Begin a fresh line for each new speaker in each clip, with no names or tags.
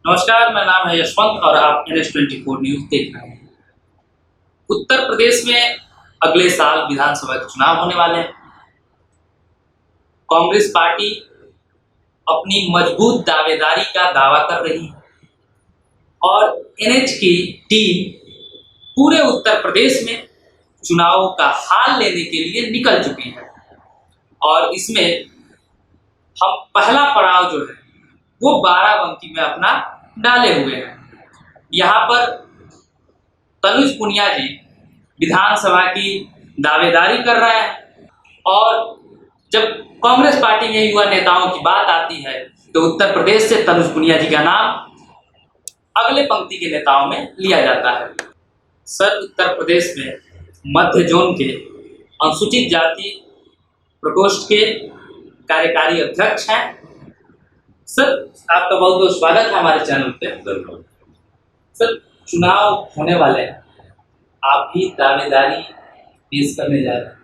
नमस्कार, मेरा नाम है यशवंत और आप NS24 न्यूज़ देख रहे हैं। उत्तर प्रदेश में अगले साल विधानसभा के चुनाव होने वाले हैं। कांग्रेस पार्टी अपनी मजबूत दावेदारी का दावा कर रही है और NH की टीम पूरे उत्तर प्रदेश में चुनाव का हाल लेने के लिए निकल चुकी है और इसमें हम पहला पड़ाव जो है वो बाराबंकी में अपना डाले हुए हैं। यहाँ पर तनुज पुनिया जी विधानसभा की दावेदारी कर रहे हैं और जब कांग्रेस पार्टी में युवा नेताओं की बात आती है तो उत्तर प्रदेश से तनुज पुनिया जी का नाम अगले पंक्ति के नेताओं में लिया जाता है। सर, उत्तर प्रदेश में मध्य जोन के अनुसूचित जाति प्रकोष्ठ के कार्यकारी अध्यक्ष हैं। सर, आपका बहुत बहुत स्वागत है हमारे चैनल पे। सर, चुनाव होने वाले हैं, आप भी दावेदारी पेश करने जा रहे हैं।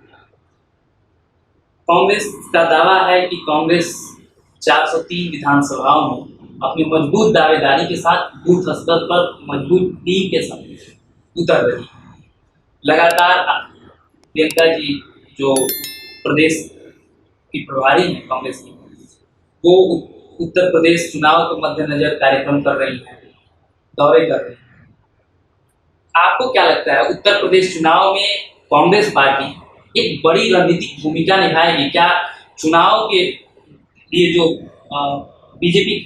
कांग्रेस का दावा है कि कांग्रेस 403 विधानसभाओं में अपनी मजबूत दावेदारी के साथ बूथ स्तर पर मजबूत टीम के साथ उतर रही है। लगातार प्रियंका जी जो प्रदेश की प्रभारी हैं कांग्रेस की, वो उत्तर प्रदेश चुनाव के मद्देनजर कार्यक्रम कर रही है, दौरे कर रही है। आपको क्या लगता है, उत्तर प्रदेश चुनाव में कांग्रेस पार्टी एक बड़ी रणनीतिक भूमिका निभाएगी क्या? चुनाव के लिए जो बीजेपी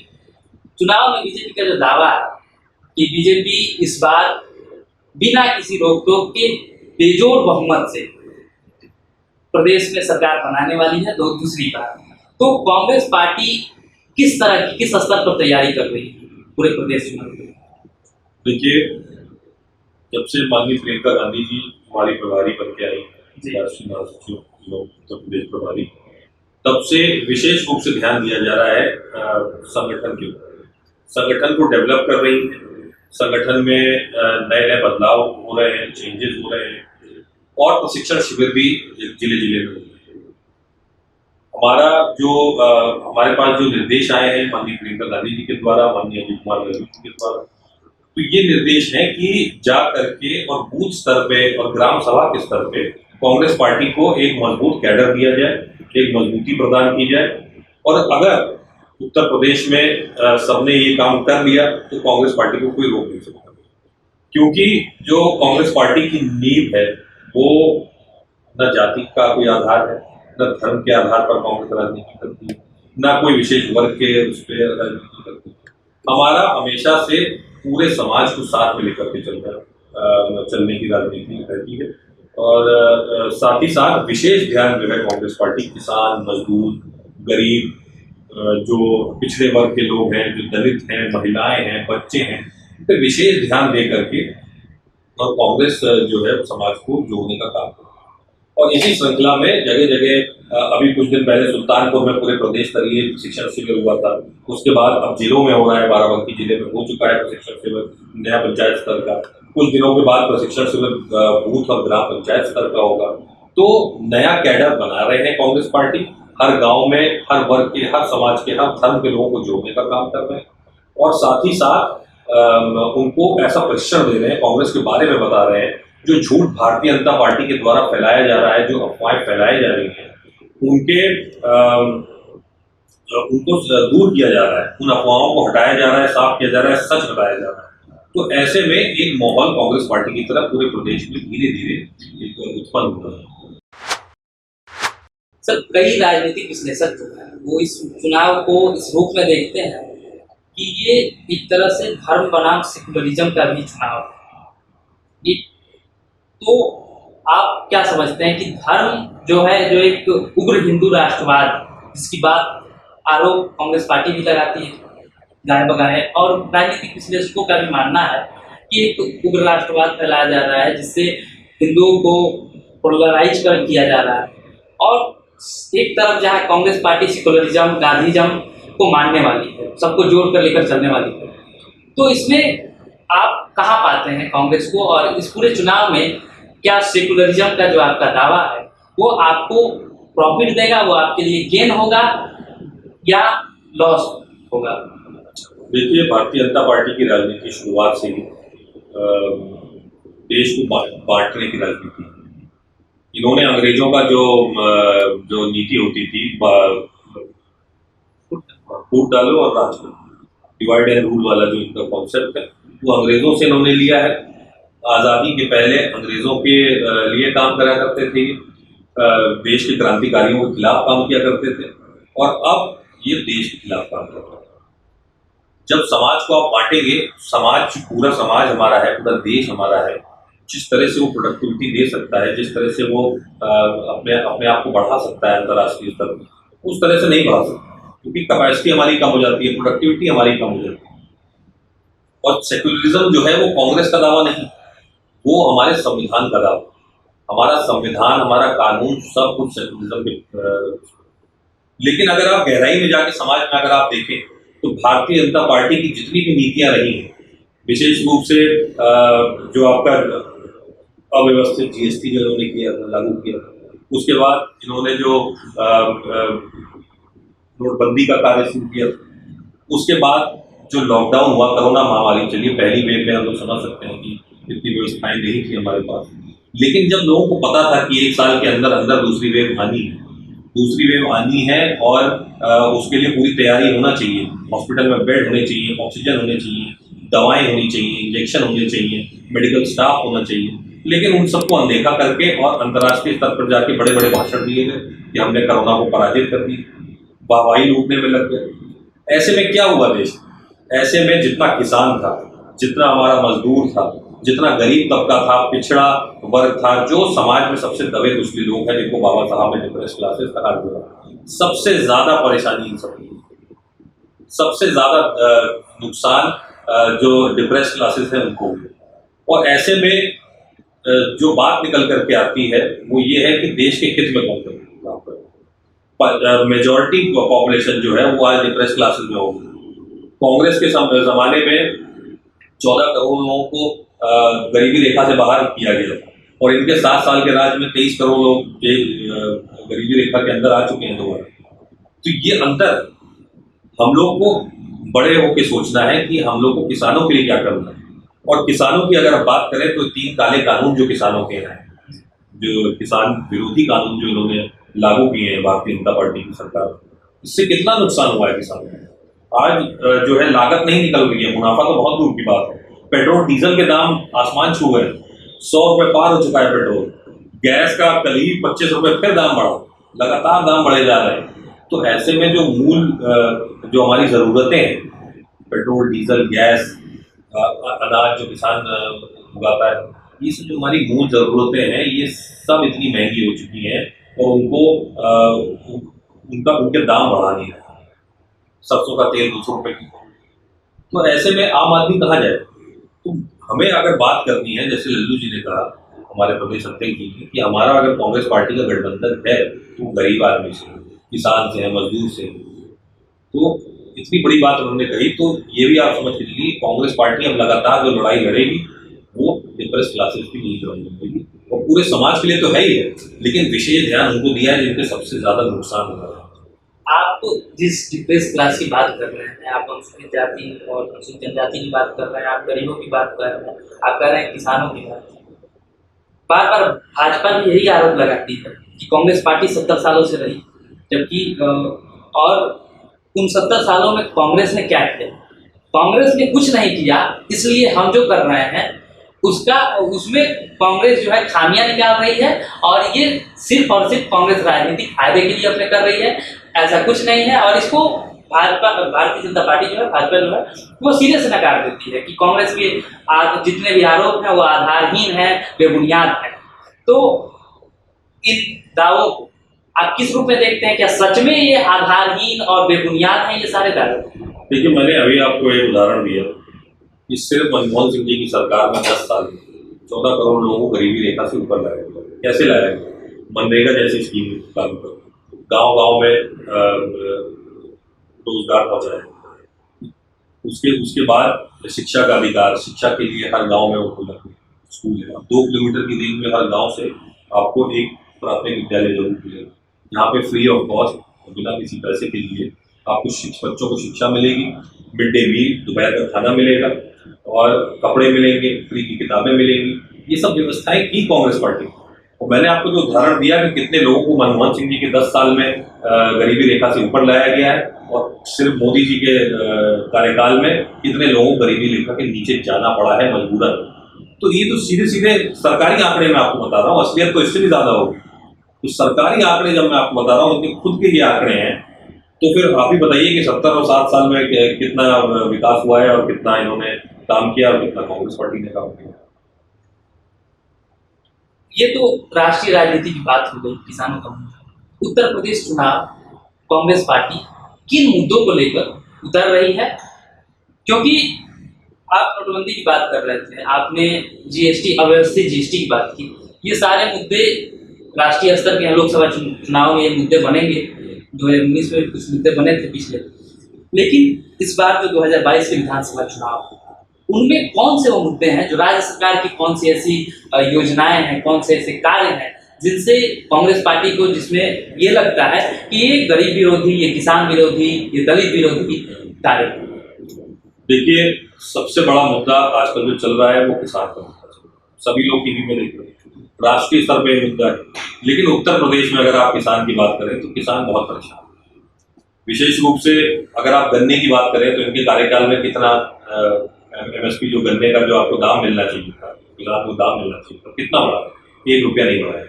चुनाव में बीजेपी का जो दावा है कि बीजेपी इस बार बिना किसी रोक टोक के बेजोड़ बहुमत से प्रदेश में सरकार बनाने वाली है दूसरी बार, तो कांग्रेस पार्टी किस स्तर पर तैयारी कर रही है पूरे प्रदेश में?
देखिए, जब से माननीय प्रियंका गांधी जी हमारी प्रभारी बन के आई, राष्ट्रीय महासचिव उत्तर प्रदेश प्रभारी, तब से विशेष रूप से ध्यान दिया जा रहा है संगठन को डेवलप कर रही है। संगठन में नए नए बदलाव हो रहे हैं, चेंजेस हो रहे हैं और प्रशिक्षण शिविर भी जिले जिले में। हमारे पास जो निर्देश आए हैं माननीय प्रियंका गांधी जी के द्वारा, माननीय अजीत कुमार लल्लू जी के द्वारा, तो ये निर्देश है कि जा करके और बूथ स्तर पे और ग्राम सभा के स्तर पे कांग्रेस पार्टी को एक मजबूत कैडर दिया जाए, एक मजबूती प्रदान की जाए। और अगर उत्तर प्रदेश में सबने ये काम कर लिया तो कांग्रेस पार्टी को कोई रोक नहीं सकता, क्योंकि जो कांग्रेस पार्टी की नींव है वो न जाति का कोई आधार है, न धर्म के आधार पर कांग्रेस राजनीति करती है, न कोई विशेष वर्ग के उस पर राजनीति करती है। हमारा हमेशा से पूरे समाज को साथ में लेकर के चलने की राजनीति रहती है। और साथ ही साथ विशेष ध्यान जो है कांग्रेस पार्टी किसान, मजदूर, गरीब, जो पिछड़े वर्ग के लोग हैं, जो दलित हैं, महिलाएं हैं, बच्चे हैं, इन पर विशेष ध्यान दे करके और कांग्रेस जो है समाज को जोड़ने का काम करती है। और इसी श्रृंखला में जगह जगह अभी कुछ दिन पहले सुल्तानपुर में पूरे प्रदेश स्तरीय प्रशिक्षण शिविर हुआ था। उसके बाद अब जिलों में हो रहा है, बाराबंकी जिले में हो चुका है प्रशिक्षण शिविर नया पंचायत स्तर का। कुछ दिनों के बाद प्रशिक्षण शिविर बूथ और ग्राम पंचायत स्तर का होगा। तो नया कैडर बना रहे हैं कांग्रेस पार्टी, हर गाँव में हर वर्ग के, हर समाज के, हर धर्म के लोगों को जोड़ने का काम कर रहे हैं और साथ ही साथ उनको ऐसा प्रशिक्षण दे रहे हैं, कांग्रेस के बारे में बता रहे हैं जो झूठ भारतीय जनता पार्टी के द्वारा फैलाया जा रहा है, जो अफवाहें फैलाई जा रही हैं, उनको दूर किया जा रहा है, उन अफवाहों को हटाया जा रहा है, साफ किया जा रहा है, सच बताया जा रहा है। तो ऐसे में एक माहौल कांग्रेस पार्टी की तरफ पूरे प्रदेश में धीरे धीरे उत्पन्न हो रहा है।
सर, कई राजनीतिक विश्लेषक जो है वो इस चुनाव को इस रूप में देखते हैं कि ये एक तरह से धर्म बनाम सेकुलरिज्म का भी चुनाव है। तो आप क्या समझते हैं कि धर्म जो है, जो एक उग्र हिंदू राष्ट्रवाद जिसकी बात आरोप कांग्रेस पार्टी भी लगाती है गाय बगाए, और राजनीतिक विश्लेषकों का भी मानना है कि एक उग्र राष्ट्रवाद फैलाया जा रहा है जिससे हिंदुओं को पोलराइज किया जा रहा है, और एक तरफ जहाँ कांग्रेस पार्टी सेकुलरिज्म, गांधीज्म को मानने वाली है, सबको जोड़ कर लेकर चलने वाली है। तो इसमें आप कहाँ पाते हैं कांग्रेस को, और इस पूरे चुनाव में क्या सेकुलरिज्म का जो आपका दावा है वो आपको प्रॉफिट देगा, वो आपके लिए गेन होगा या लॉस होगा?
देखिए, भारतीय जनता पार्टी की राजनीति शुरुआत से ही देश को बांटने की राजनीति है। इन्होंने अंग्रेजों का जो नीति होती थी, फूट डालो और राज करो, डिवाइड एंड रूल वाला जो इनका कॉन्सेप्ट है, वो अंग्रेजों से इन्होंने लिया है। आज़ादी के पहले अंग्रेजों के लिए काम करा करते थे, देश के क्रांतिकारियों के खिलाफ काम किया करते थे, और अब ये देश के खिलाफ काम कर रहे हैं। जब समाज को आप बांटेंगे, समाज, पूरा समाज हमारा है, पूरा देश हमारा है, जिस तरह से वो प्रोडक्टिविटी दे सकता है, जिस तरह से वो अपने आप को बढ़ा सकता है अंतर्राष्ट्रीय स्तर पर, उस तरह से नहीं बढ़ा सकता, क्योंकि कैपेसिटी हमारी कम हो जाती है, प्रोडक्टिविटी हमारी कम हो जाती है। और सेक्युलरिज्म जो है वो कांग्रेस का दावा नहीं, वो हमारे संविधान का दावा। हमारा संविधान, हमारा कानून, सब कुछ सेक्युलरिज्म के। लेकिन अगर आप गहराई में जाके समाज में अगर आप देखें, तो भारतीय जनता पार्टी की जितनी भी नीतियां रही हैं, विशेष रूप से जो आपका अव्यवस्थित जीएसटी जो इन्होंने किया, लागू किया, उसके बाद इन्होंने जो नोटबंदी का कार्य शुरू किया, उसके बाद जो लॉकडाउन हुआ, कोरोना महामारी चलिए, पहली वेव में हम लोग समझ सकते हैं कि इतनी व्यवस्थाएं नहीं थी हमारे पास, लेकिन जब लोगों को पता था कि एक साल के अंदर अंदर दूसरी वेव आनी है और उसके लिए पूरी तैयारी होना चाहिए, हॉस्पिटल में बेड होने चाहिए, ऑक्सीजन होने चाहिए, दवाएं होनी चाहिए, इंजेक्शन होने चाहिए, मेडिकल स्टाफ होना चाहिए, लेकिन उन सबको अनदेखा करके और अंतर्राष्ट्रीय स्तर पर जाके बड़े बड़े भाषण दिए गए कि हमने कोरोना को पराजित कर दी, वाहवाही लूटने में लग गए। ऐसे में क्या हुआ देश? ऐसे में जितना किसान था, जितना हमारा मजदूर था, जितना गरीब तबका था, पिछड़ा वर्ग था, जो समाज में सबसे दबे कुचले लोग हैं, जिनको बाबा साहब ने डिप्रेस क्लासेस कहा गया, सबसे ज्यादा परेशानी इन सब, सबसे ज्यादा नुकसान जो डिप्रेस क्लासेस हैं उनको हुआ। और ऐसे में जो बात निकल करके आती है वो ये है कि देश के हित में कौन काम करे। मेजॉरिटी पॉपुलेशन जो है वो आज डिप्रेस क्लासेस में होगी। कांग्रेस के जमाने में 14 करोड़ लोगों को गरीबी रेखा से बाहर किया गया, और इनके 7 साल के राज में 23 करोड़ लोग गरीबी रेखा के अंदर आ चुके हैं दोबारा। तो ये अंतर हम लोग को बड़े होकर सोचना है कि हम लोग को किसानों के लिए क्या करना है। और किसानों की अगर बात करें तो 3 काले कानून जो किसानों के हैं, जो किसान विरोधी कानून जो इन्होंने लागू किए हैं भारतीय जनता पार्टी की सरकार, इससे कितना नुकसान हुआ है किसानों को। आज जो है लागत नहीं निकल रही है, मुनाफा तो बहुत दूर की बात है। पेट्रोल डीजल के दाम आसमान छू गए, 100 रुपये पार हो चुका है पेट्रोल। गैस का कल ही 25 रुपये फिर दाम बढ़ा, लगातार दाम बढ़े जा रहे हैं। तो ऐसे में जो मूल जो हमारी ज़रूरतें हैं, पेट्रोल, डीजल, गैस, अनाज जो किसान उगाता है, ये सब जो हमारी मूल ज़रूरतें हैं, ये सब इतनी महंगी हो चुकी हैं और उनके दाम बढ़ा नहीं रहे। सरसों का तेल 200 रुपये की, तो ऐसे में आम आदमी कहाँ जाए। तो हमें अगर बात करनी है, जैसे लल्लू जी ने कहा, हमारे प्रदेश अध्यक्ष जी ने, कि हमारा अगर कांग्रेस पार्टी का गठबंधन है तो गरीब आदमी से, किसान से है, मजदूर से, तो इतनी बड़ी बात उन्होंने कही। तो ये भी आप समझ लीजिए, कांग्रेस पार्टी अब लगातार जो लड़ाई लड़ेगी वो डिप्रेस क्लासेस की नहीं लड़ेगी, और पूरे समाज के लिए तो है ही है, लेकिन विशेष ध्यान उनको दिया है जिनके सबसे ज्यादा नुकसान हो रहा है।
आप जिस डिप्रेस क्लास की बात कर रहे हैं, आप अनुसूचित जाति और अनुसूचित जनजाति की बात कर रहे हैं, आप गरीबों की बात कर रहे हैं, आप कह रहे हैं किसानों की बात। बार बार भाजपा भी यही आरोप लगाती है कि कांग्रेस पार्टी 70 सालों से रही, जबकि और उन 70 सालों में कांग्रेस ने क्या किया? कांग्रेस ने कुछ नहीं किया, इसलिए हम जो कर रहे हैं उसमें कांग्रेस जो है खामियां निकाल रही है, और ये सिर्फ और सिर्फ कांग्रेस राजनीतिक फायदे के लिए अपने कर रही है, ऐसा कुछ नहीं है। और इसको भारतीय जनता पार्टी जो है, भाजपा जो है, वो सीधे से नकार देती है कि कांग्रेस के जितने भी आरोप हैं वो आधारहीन है, बेबुनियाद है। तो इन दावों को आप किस रूप में देखते हैं? क्या सच में ये आधारहीन और बेबुनियाद हैं ये सारे दावे?
देखिए, मैंने अभी आपको एक उदाहरण दिया कि सिर्फ मनमोहन सिंह जी की सरकार में 10 साल में 14 करोड़ लोगों को गरीबी रेखा से ऊपर लाया गया। कैसे लाया गया? मनरेगा जैसी स्कीम लागू कर, गांव-गांव में रोजगार पहुंचाया। उसके बाद शिक्षा का अधिकार, शिक्षा के लिए हर गांव में वो खुला स्कूल है। 2 किलोमीटर की रेंज में हर गांव से आपको एक प्राथमिक विद्यालय जरूर मिलेगा, यहाँ पे फ्री ऑफ कॉस्ट, बिना किसी पैसे के लिए आपको बच्चों को शिक्षा मिलेगी। मिड डे मील, दोपहर का खाना मिलेगा और कपड़े मिलेंगे, फ्री की किताबें मिलेंगी। ये सब व्यवस्थाएं की कांग्रेस पार्टी। और मैंने आपको जो उदाहरण दिया कि कितने लोगों को मनमोहन सिंह जी के 10 साल में गरीबी रेखा से ऊपर लाया गया है, और सिर्फ मोदी जी के कार्यकाल में कितने लोगों को गरीबी रेखा के नीचे जाना पड़ा है मजबूरन। तो ये तो सीधे सीधे सरकारी आंकड़े मैं आपको बता रहा हूँ, असलियत तो इससे भी ज्यादा होगी। तो सरकारी आंकड़े जब मैं आपको बता रहा हूँ, इनके खुद के ये आंकड़े हैं, तो फिर आप ही बताइए कि 70 और 60 साल में कितना विकास हुआ है और कितना इन्होंने काम किया और कितना कांग्रेस पार्टी ने काम किया।
ये तो राष्ट्रीय राजनीति की बात हो गई, किसानों का मुद्दा। उत्तर प्रदेश चुनाव कांग्रेस पार्टी किन मुद्दों को लेकर उतर रही है? क्योंकि आप नोटबंदी की बात कर रहे थे, आपने जीएसटी, अव्यवस्थित जीएसटी की बात की। ये सारे मुद्दे राष्ट्रीय स्तर के लोकसभा चुनाव में ये मुद्दे बनेंगे। 2019 में कुछ मुद्दे बने थे पिछले, लेकिन इस बार जो 2022 के विधानसभा चुनाव, उनमें कौन से वो मुद्दे हैं जो राज्य सरकार की कौन सी ऐसी योजनाएं हैं, कौन से ऐसे कार्य हैं जिनसे कांग्रेस पार्टी को, जिसमें ये लगता है कि ये गरीब विरोधी, ये किसान विरोधी, ये दलित विरोधी कार्य है?
देखिए, सबसे बड़ा मुद्दा आजकल जो चल रहा है वो किसान का मुद्दा चल रहा है। सभी लोग टीवी में देख रहे हैं, राष्ट्रीय स्तर पे मुद्दा है। लेकिन उत्तर प्रदेश में अगर आप किसान की बात करें तो किसान बहुत परेशान है। विशेष रूप से अगर आप गन्ने की बात करें तो इनके कार्यकाल में कितना एमएसपी, जो गन्ने का जो आपको दाम मिलना चाहिए था, किसान को दाम मिलना चाहिए था, कितना बढ़ा है? 1 रुपया नहीं बढ़ा है।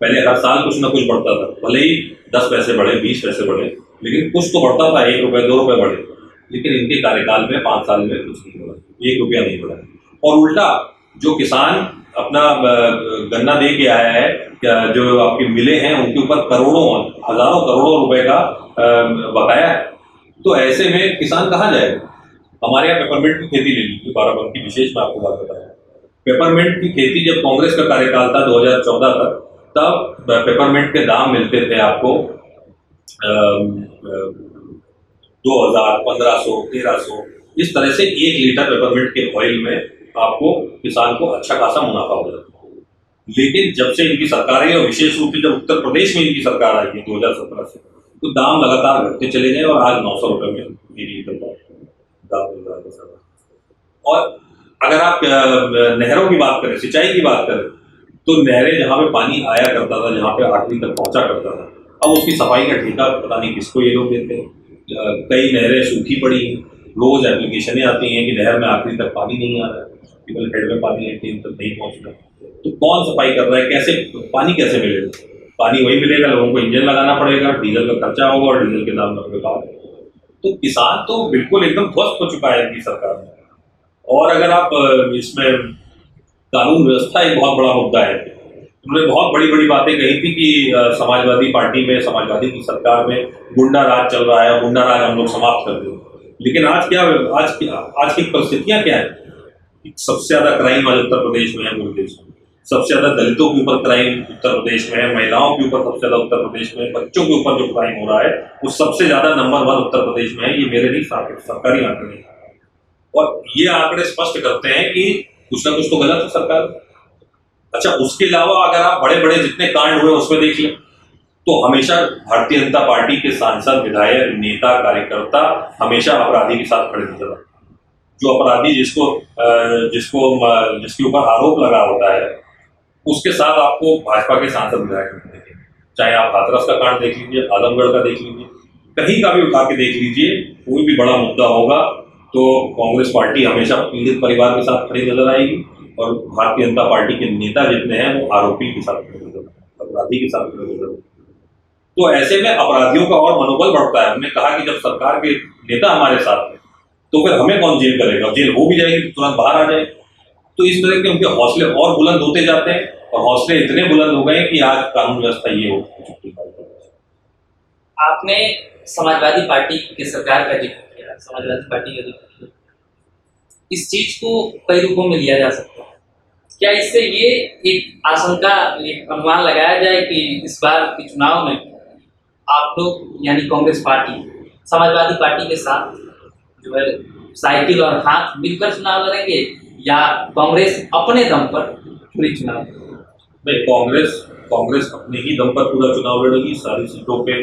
पहले हर साल कुछ ना कुछ बढ़ता था, भले ही 10 पैसे बढ़े, 20 पैसे बढ़े, लेकिन कुछ तो बढ़ता था, 1 रुपये 2 रुपये बढ़े। लेकिन इनके कार्यकाल में 5 साल में कुछ नहीं बढ़ा, 1 रुपया नहीं बढ़ा। और उल्टा जो किसान अपना गन्ना दे के आया है, जो आपकी मिलें हैं, उनके ऊपर करोड़ों, हजारों करोड़ों रुपए का बकाया है। तो ऐसे में किसान कहाँ जाएगा? हमारे यहाँ पेपरमिंट की खेती ले लीजिए, बाराबंकी विशेष में आपको बात बताया। पेपरमिंट की खेती जब कांग्रेस का कार्यकाल था 2014 तक, तब पेपरमिंट के दाम मिलते थे आपको 2000, 1500, 1300, इस तरह से 1 लीटर पेपरमिंट के ऑयल में आपको किसान को अच्छा खासा मुनाफा हो जाता है। लेकिन जब से इनकी सरकार है, और विशेष रूप से जब उत्तर प्रदेश में इनकी सरकार आई है 2017 से, तो दाम लगातार घटते चले गए और आज 900 रुपये में 1 लीटर दाम मिल रहा है। और अगर आप नहरों की बात करें, सिंचाई की बात करें, तो नहरें जहाँ पे पानी आया करता था, जहाँ पे आखिरी तक पहुंचा करता था, अब उसकी सफाई का ठेका पता नहीं किसको ये लोग देते हैं। कई नहरें सूखी पड़ी हैं, रोज एप्लीकेशनें आती हैं कि नहर में आखिरी तक पानी नहीं आ रहा है, केवल हेड में पानी है, टीम तक नहीं पहुंच रहा। तो कौन सफाई कर रहा है? कैसे पानी कैसे मिलेगा? पानी वही मिलेगा, लोगों को इंजन लगाना पड़ेगा, डीजल का खर्चा होगा और डीजल के दाम में बेकार। तो किसान तो बिल्कुल एकदम ध्वस्त हो चुका है इनकी सरकार में। और अगर आप इसमें कानून व्यवस्था एक बहुत बड़ा मुद्दा है। उन्होंने बहुत बड़ी बड़ी बातें कही थी कि समाजवादी पार्टी में, समाजवादी की सरकार में गुंडा राज चल रहा है, गुंडा राज हम लोग समाप्त कर दें। लेकिन आज क्या, आज की परिस्थितियां क्या है? सबसे ज्यादा क्राइम आज उत्तर प्रदेश में है, पूरे देश में। सबसे ज्यादा दलितों के ऊपर क्राइम उत्तर प्रदेश में है, महिलाओं के ऊपर सबसे ज्यादा उत्तर प्रदेश में, बच्चों के ऊपर जो क्राइम हो रहा है वो सबसे ज्यादा नंबर 1 उत्तर प्रदेश में है। ये मेरे नहीं, सरकारी आंकड़े हैं। और ये आंकड़े स्पष्ट करते हैं कि कुछ ना कुछ तो गलत है सरकार। अच्छा, उसके अलावा अगर आप बड़े बड़े जितने कांड हुए उसमें देख लें, तो हमेशा भारतीय जनता पार्टी के सांसद, विधायक, नेता, कार्यकर्ता हमेशा अपराधी के साथ खड़े नजर आते हैं। जो अपराधी जिसके ऊपर आरोप लगा होता है, उसके साथ आपको भाजपा के सांसद, विधायक मिलेंगे। चाहे आप हाथरस का कांड देख लीजिए, आजमगढ़ का देख लीजिए, कहीं का भी उठा के देख लीजिए, कोई भी बड़ा मुद्दा होगा तो कांग्रेस पार्टी हमेशा पीड़ित परिवार के साथ खड़ी नजर आएगी, और भारतीय जनता पार्टी के नेता जितने हैं वो आरोपी के साथ खड़े नजर आएंगे, अपराधी के साथ खड़े नजर आएंगे। तो ऐसे में अपराधियों का और मनोबल बढ़ता है। हमने कहा कि जब सरकार के नेता हमारे साथ हैं तो फिर हमें कौन जेल करेगा? जेल हो भी जाएगी तो तुरंत बाहर आ जाए। तो इस तरह के उनके हौसले और बुलंद होते जाते हैं, और हौसले इतने बुलंद हो गए कि आज कानून व्यवस्था ये हो चुकी है।
आपने समाजवादी पार्टी की सरकार का जिक्र किया, समाजवादी पार्टी का जिक्र किया। इस चीज को कई रूपों में लिया जा सकता है। क्या इससे ये एक आशंका, एक अनुमान लगाया जाए कि इस बार के चुनाव में आप लोग यानी कांग्रेस पार्टी समाजवादी पार्टी के साथ जो है साइकिल और हाथ मिलकर चुनाव लड़ेंगे, या कांग्रेस अपने दम पर पूरी चुनाव?
नहीं, कांग्रेस अपने ही दम पर पूरा चुनाव लड़ेगी, सारी सीटों पे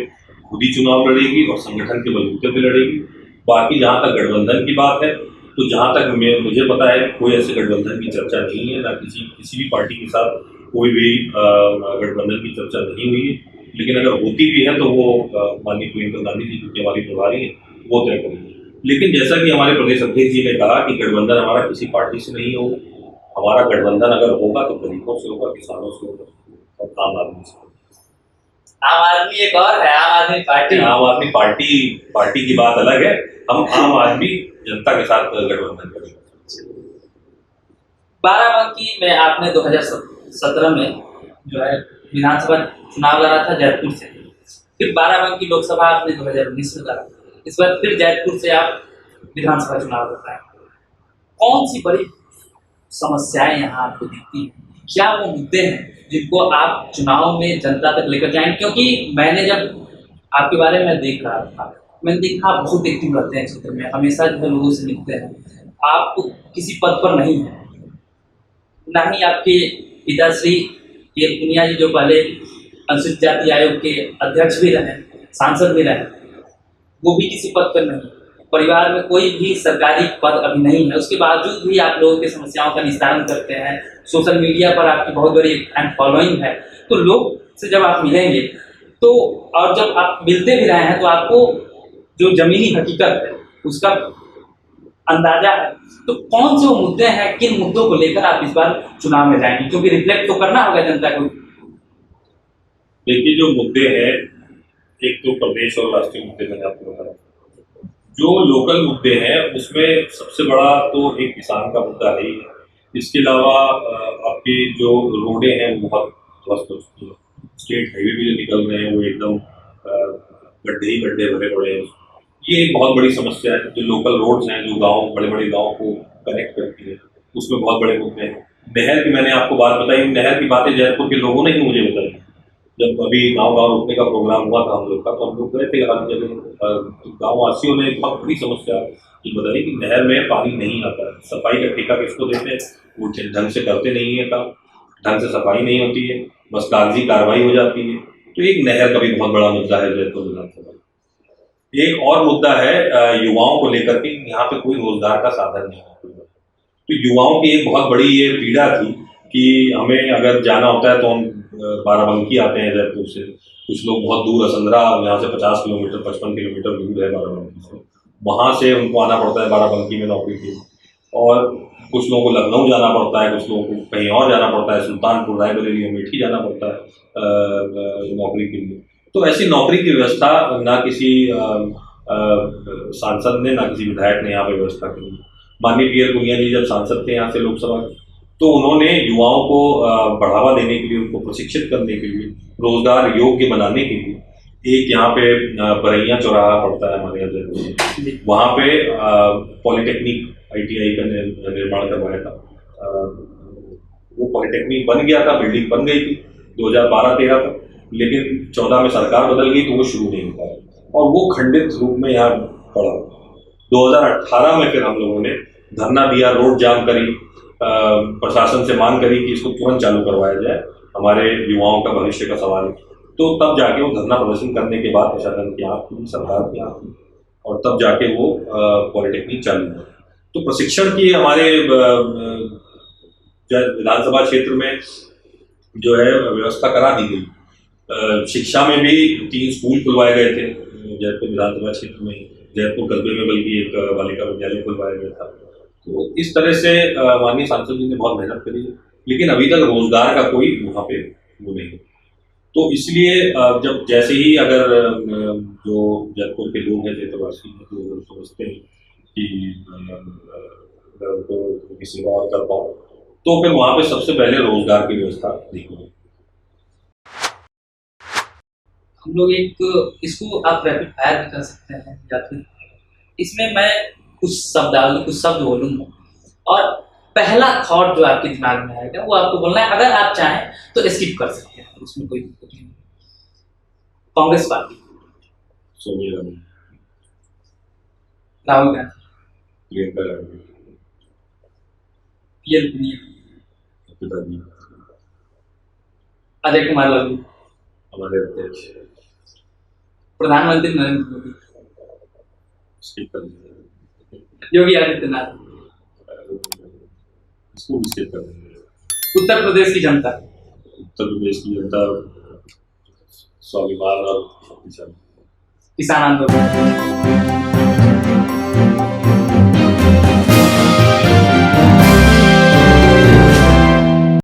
खुद ही चुनाव लड़ेगी और संगठन के बलबूते पे लड़ेगी। बाकी जहाँ तक गठबंधन की बात है, तो जहाँ तक मुझे पता है कोई ऐसे गठबंधन की चर्चा नहीं है, ना किसी भी पार्टी के साथ कोई भी गठबंधन की चर्चा नहीं हुई है। लेकिन अगर होती भी है तो वो माननीय प्रियंका गांधी जी जो कि हमारी प्रभारी है वो तय करेंगे। लेकिन जैसा कि हमारे प्रदेश अध्यक्ष जी ने कहा कि गठबंधन हमारा किसी पार्टी से नहीं होगा। हमारा गठबंधन अगर होगा तो गरीबों से होगा, किसानों से होगा और आम आदमी से।
आम आदमी एक और है, आम आदमी पार्टी।
आम आदमी पार्टी की बात अलग है। हम आम आदमी जनता के साथ गठबंधन करेंगे।
बाराबंकी में आपने 2017 में जो है विधानसभा चुनाव लड़ा था जयपुर से, फिर बाराबंकी लोकसभा आपने 2019 में लड़ा, इस बार फिर जयपुर से आप विधानसभा चुनाव लड़ रहे हैं। कौन सी बड़ी समस्याएं यहाँ आपको दिखती हैं? क्या वो मुद्दे हैं जिनको आप चुनाव में जनता तक लेकर जाएंगे? क्योंकि मैंने जब आपके बारे में देख रहा था, मैंने देखा आप बहुत एक्टिव रहते हैं क्षेत्र में, हमेशा जो है लोगों से मिलते हैं, आप किसी पद पर नहीं हैं, ना ही आपके पिताश्री ये पुनिया जी जो पहले अनुसूचित जाति आयोग के अध्यक्ष भी रहे, सांसद भी रहे, वो भी किसी पद पर नहीं। परिवार में कोई भी सरकारी पद अभी नहीं है, उसके बावजूद भी आप लोगों की समस्याओं का निस्तारण करते हैं। सोशल मीडिया पर आपकी बहुत बड़ी फैन फॉलोइंग है, तो लोग से जब आप मिलेंगे तो, और जब आप मिलते भी रहे हैं तो आपको जो जमीनी हकीकत है उसका अंदाजा है। तो कौन से वो मुद्दे हैं, किन मुद्दों को लेकर आप इस बार चुनाव में जाएंगे? क्योंकि रिफ्लेक्ट तो करना होगा जनता को।
देखिए, जो मुद्दे हैं, एक तो प्रदेश और राष्ट्रीय मुद्दे मैंने आपको बताया। जो लोकल मुद्दे हैं उसमें सबसे बड़ा तो एक किसान का मुद्दा है ही। इसके अलावा आपकी जो रोडें हैं वो बहुत ध्वस्त हो चुकी हैं। स्टेट हाईवे भी जो निकल रहे हैं वो एकदम गड्ढे ही गड्ढे भरे पड़े हैं। ये एक बहुत बड़ी समस्या है। जो लोकल रोड्स हैं, जो गांव बड़े बड़े गांव को कनेक्ट करती है, उसमें बहुत बड़े मुद्दे हैं। नहर की मैंने आपको बात बताई, नहर की बातें जयपुर के लोगों ने ही मुझे बताई। जब अभी गांव गांव रुकने का प्रोग्राम हुआ था हम लोग का, तो हम लोग गए थे हर जगह। गाँव वासियों ने बहुत बड़ी समस्या ये बताई कि नहर में पानी नहीं आता है। सफाई का ठेका किसको देते हैं, वो ढंग से करते नहीं है काम, ढंग से सफाई नहीं होती है, बस कागजी कार्रवाई हो जाती है। तो एक नहर का भी बहुत बड़ा मुद्दा है जयपुर विधानसभा। एक और मुद्दा है युवाओं को लेकर के, यहाँ पे कोई रोजगार का साधन नहीं है। तो युवाओं की एक बहुत बड़ी ये पीड़ा थी कि हमें अगर जाना होता है तो हम बाराबंकी आते हैं जयपुर से। कुछ लोग बहुत दूर असंधरा, यहाँ से 50 किलोमीटर 55 किलोमीटर दूर है बाराबंकी से, वहाँ से उनको आना पड़ता है बाराबंकी में नौकरी के लिए। और कुछ लोगों को लखनऊ जाना पड़ता है, कुछ लोगों को कहीं और जाना पड़ता है, सुल्तानपुर, रायबरेली, अमेठी जाना पड़ता है नौकरी के लिए। तो ऐसी नौकरी की व्यवस्था ना किसी सांसद ने, ना किसी विधायक ने यहाँ पे व्यवस्था की। माननीय पीएल पुनिया जी जब सांसद थे यहाँ से लोकसभा के, तो उन्होंने युवाओं को बढ़ावा देने के लिए, उनको प्रशिक्षित करने के लिए, रोजगार योग्य बनाने के लिए, एक यहाँ पे बरैया चौराहा पड़ता है हमारे यहाँ जयपुर, वहाँ पे पॉलिटेक्निक ITI का निर्माण करवाया था। वो पॉलिटेक्निक बन गया था, बिल्डिंग बन गई थी 2012-13 तक, लेकिन 14 में सरकार बदल गई तो वो शुरू नहीं हो पाया और वो खंडित रूप में यहाँ पड़ा। 2018 में फिर हम लोगों ने धरना दिया, रोड जाम करी, प्रशासन से मांग करी कि इसको तुरंत चालू करवाया जाए, हमारे युवाओं का भविष्य का सवाल है। तो तब जाके वो धरना प्रदर्शन करने के बाद प्रशासन की आँख खुली, सरकार की आँख खुली और तब जाके वो पॉलिटेक्निक चालू हुआ। तो प्रशिक्षण की हमारे विधानसभा क्षेत्र में जो है व्यवस्था करा दी गई। शिक्षा में भी 3 स्कूल खुलवाए गए थे जयपुर विधानसभा क्षेत्र में, जयपुर कस्बे में बल्कि एक बालिका विद्यालय खुलवाया गया था। तो इस तरह से माननीय सांसद जी ने बहुत मेहनत करी, लेकिन अभी तक रोजगार का कोई वहाँ पे वो नहीं। तो इसलिए जब जैसे ही अगर जो जयपुर के लोग हैं, क्षेत्रवासी हैं, तो समझते हैं कि उनको किसी और कर पाओ, तो फिर वहाँ पे सबसे पहले रोजगार की व्यवस्था देखी।
हम लोग एक इसको आप रैपिड फायर भी कर सकते हैं, या फिर इसमें मैं कुछ शब्द बोलूँगा और पहला थॉट जो आपके दिमाग में आएगा वो आपको बोलना है। अगर आप चाहें तो स्किप कर सकते हैं, उसमें कोई दिक्कत नहीं। कांग्रेस पार्टी,
सोनिया गांधी,
राहुल गांधी,
प्रियंका गांधी,
पीएल पुनिया,
पिताजी,
अजय कुमार लालू,
हमारे अध्यक्ष,
प्रधानमंत्री नरेंद्र मोदी,
स्किप कर देंगे,
योगी आदित्यनाथ।
इसको भी स्किप कर देंगे।
उत्तर प्रदेश की जनता।
उत्तर प्रदेश की जनता स्वाभिमान और
किसान आंदोलन।